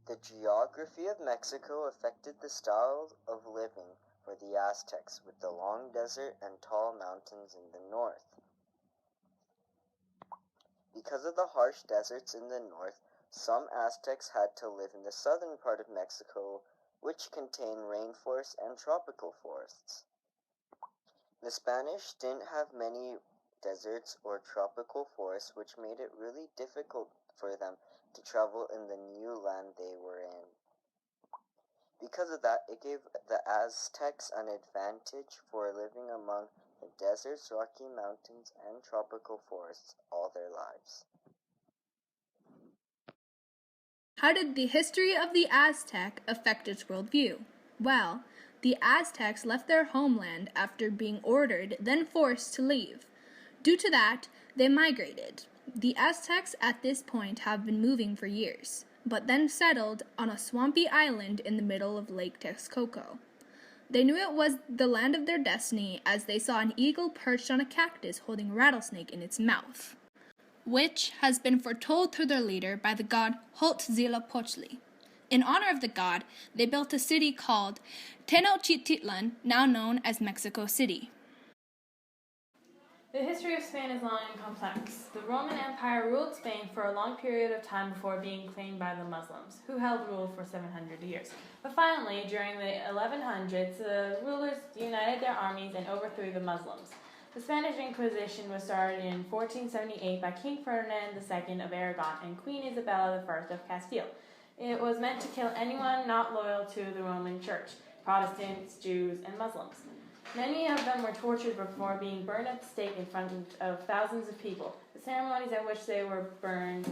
The geography of Mexico affected the style of living for the Aztecs, with the long desert and tall mountains in the north. Because of the harsh deserts in the north, some Aztecs had to live in the southern part of Mexico, which contained rainforests and tropical forests. The Spanish didn't have many deserts or tropical forests, which made it really difficult for them to travel in the new land they were in. Because of that, it gave the Aztecs an advantage for living among the deserts, Rocky Mountains, and tropical forests all their lives. How did the history of the Aztec affect its worldview? Well, the Aztecs left their homeland after being ordered, then forced to leave. Due to that, they migrated. The Aztecs at this point have been moving for years, but then settled on a swampy island in the middle of Lake Texcoco. They knew it was the land of their destiny as they saw an eagle perched on a cactus holding a rattlesnake in its mouth, which has been foretold through their leader by the god Huitzilopochtli. In honor of the god, they built a city called Tenochtitlan, now known as Mexico City. The history of Spain is long and complex. The Roman Empire ruled Spain for a long period of time before being claimed by the Muslims, who held rule for 700 years. But finally, during the 1100s, the rulers united their armies and overthrew the Muslims. The Spanish Inquisition was started in 1478 by King Ferdinand II of Aragon and Queen Isabella I of Castile. It was meant to kill anyone not loyal to the Roman Church, Protestants, Jews, and Muslims. Many of them were tortured before being burned at the stake in front of thousands of people. The ceremonies at which they were burned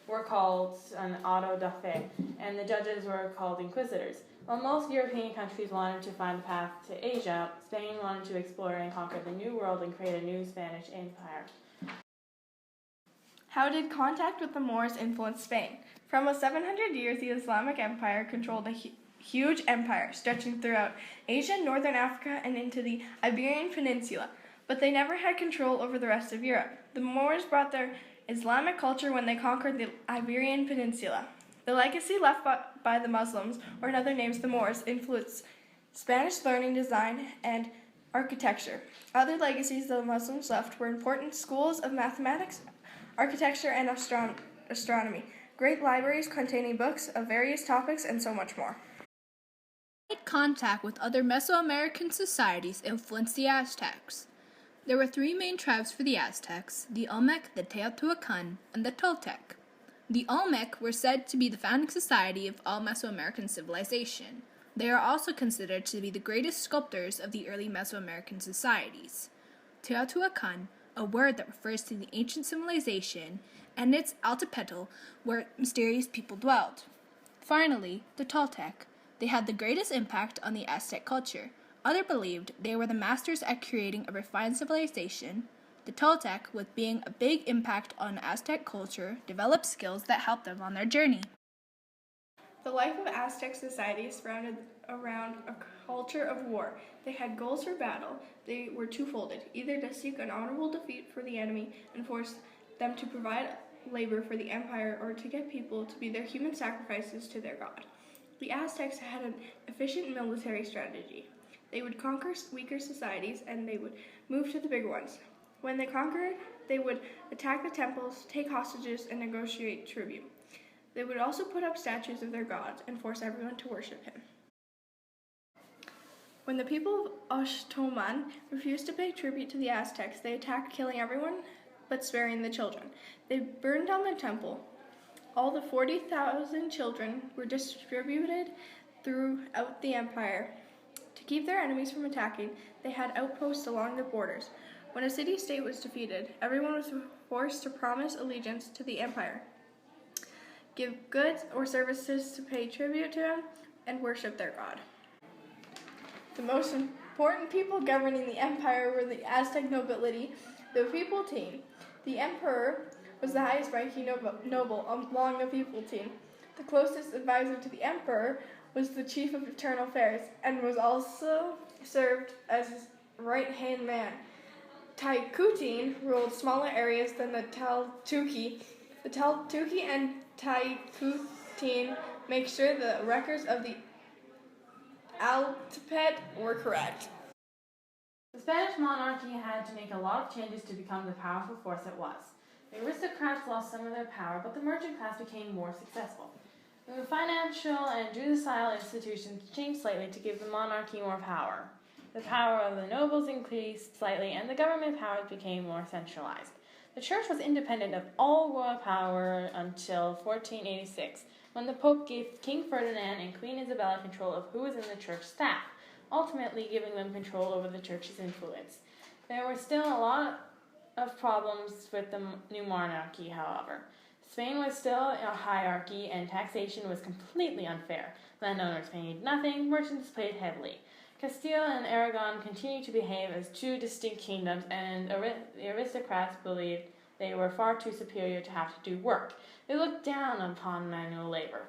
were called an auto da fe, and the judges were called inquisitors. While most European countries wanted to find a path to Asia, Spain wanted to explore and conquer the New World and create a new Spanish empire. How did contact with the Moors influence Spain? For almost 700 years, the Islamic Empire controlled a huge empire stretching throughout Asia, northern Africa, and into the Iberian Peninsula, but they never had control over the rest of Europe. The Moors brought their Islamic culture when they conquered the Iberian Peninsula. The legacy left by the Muslims, or in other names the Moors, influenced Spanish learning, design, and architecture. Other legacies the Muslims left were important schools of mathematics, architecture, and astronomy, great libraries containing books of various topics, and so much more. Contact with other Mesoamerican societies influenced the Aztecs. There were three main tribes for the Aztecs: the Olmec, the Teotihuacan, and the Toltec. The Olmec were said to be the founding society of all Mesoamerican civilization. They are also considered to be the greatest sculptors of the early Mesoamerican societies. Teotihuacan, a word that refers to the ancient civilization, and its Altepetl, where mysterious people dwelled. Finally, the Toltec. They had the greatest impact on the Aztec culture. Others believed they were the masters at creating a refined civilization. The Toltec, with being a big impact on Aztec culture, developed skills that helped them on their journey. The life of Aztec society surrounded around a culture of war. They had goals for battle. They were twofolded, either to seek an honorable defeat for the enemy and force them to provide labor for the empire, or to get people to be their human sacrifices to their god. The Aztecs had an efficient military strategy. They would conquer weaker societies and they would move to the bigger ones. When they conquered, they would attack the temples, take hostages, and negotiate tribute. They would also put up statues of their gods and force everyone to worship him. When the people of Oshtoman refused to pay tribute to the Aztecs, they attacked, killing everyone but sparing the children. They burned down the temple. All the 40,000 children were distributed throughout the empire. To keep their enemies from attacking, they had outposts along the borders. When a city-state was defeated, everyone was forced to promise allegiance to the empire, give goods or services to pay tribute to him, and worship their god. The most important people governing the empire were the Aztec nobility, the people team. The emperor was the highest ranking noble among the people team. The closest advisor to the emperor was the chief of internal affairs, and was also served as his right-hand man. Taikutin ruled smaller areas than the Taltuki. The Taltuki and 16, make sure the records of the Altepet were correct. The Spanish monarchy had to make a lot of changes to become the powerful force it was. The aristocrats lost some of their power, but the merchant class became more successful. The financial and judicial institutions changed slightly to give the monarchy more power. The power of the nobles increased slightly, and the government powers became more centralized. The church was independent of all royal power until 1486, when the Pope gave King Ferdinand and Queen Isabella control of who was in the church staff, ultimately giving them control over the church's influence. There were still a lot of problems with the new monarchy, however. Spain was still a hierarchy, and taxation was completely unfair. Landowners paid nothing, merchants paid heavily. Castile and Aragon continued to behave as two distinct kingdoms, and the aristocrats believed they were far too superior to have to do work. They looked down upon manual labor.